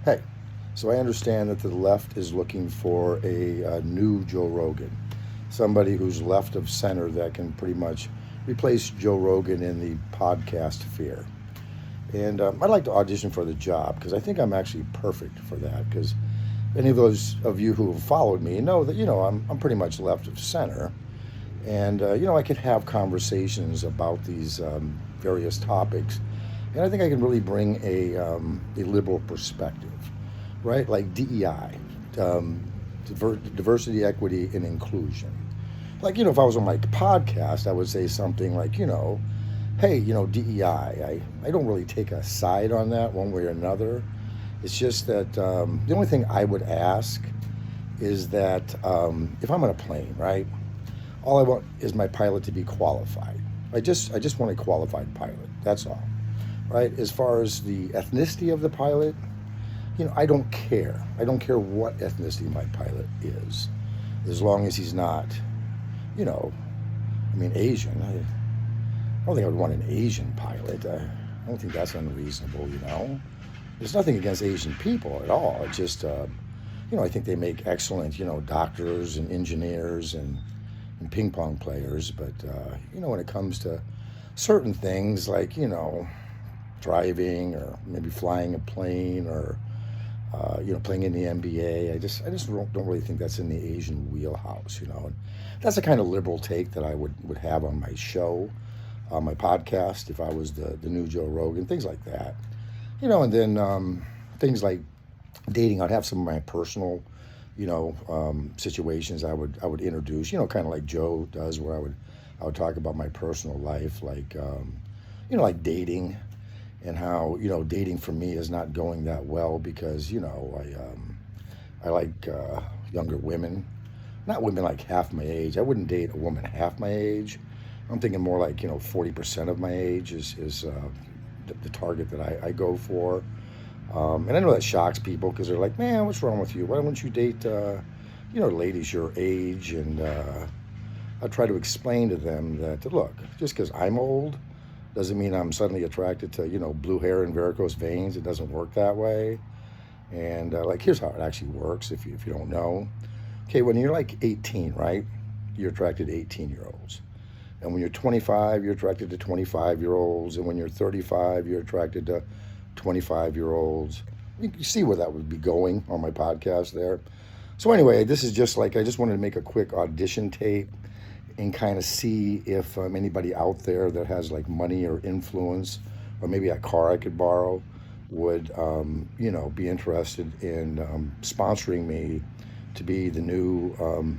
Hey, so I understand that the left is looking for a new Joe Rogan, somebody who's left of center that can pretty much replace Joe Rogan in the podcast sphere. And I'd like to audition for the job because I think I'm actually perfect for that. Because any of those of you who have followed me know that I'm pretty much left of center, and I could have conversations about these various topics, and I think I can really bring a liberal perspective, right? Like DEI, diversity, equity, and inclusion. Like, if I was on my podcast, I would say something like, hey, DEI, I don't really take a side on that one way or another. It's just that the only thing I would ask is that if I'm on a plane, right, all I want is my pilot to be qualified. I just want a qualified pilot. That's all, right? As far as the ethnicity of the pilot, I don't care. I don't care what ethnicity my pilot is, as long as he's not, Asian. I don't think I would want an Asian pilot. I don't think that's unreasonable. There's nothing against Asian people at all. It's just, I think they make excellent, doctors and engineers and ping pong players. But, when it comes to certain things like, driving or maybe flying a plane or, playing in the NBA, I just don't really think that's in the Asian wheelhouse, And that's the kind of liberal take that I would have on my show, on my podcast, if I was the new Joe Rogan, things like that. And then things like dating, I'd have some of my personal, situations I would introduce, kind of like Joe does, where I would talk about my personal life, like, like dating and how, dating for me is not going that well because, I like younger women, not women like half my age. I wouldn't date a woman half my age. I'm thinking more like, 40% of my age is the target that I go for. And I know that shocks people because they're like, man, what's wrong with you? Why don't you date, ladies your age? And I try to explain to them that, look, just because I'm old doesn't mean I'm suddenly attracted to, blue hair and varicose veins. It doesn't work that way. And here's how it actually works if you don't know. Okay, when you're like 18, right, you're attracted to 18-year-olds. And when you're 25, you're attracted to 25-year-olds. And when you're 35, you're attracted to 25-year-olds. You see where that would be going on my podcast there. So anyway, this is just I just wanted to make a quick audition tape and kind of see if anybody out there that has money or influence or maybe a car I could borrow would, be interested in sponsoring me to be the new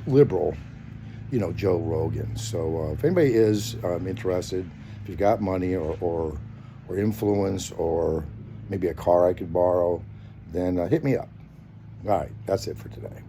liberal, Joe Rogan. So if anybody is interested, if you've got money or influence or maybe a car I could borrow, then hit me up. All right, that's it for today.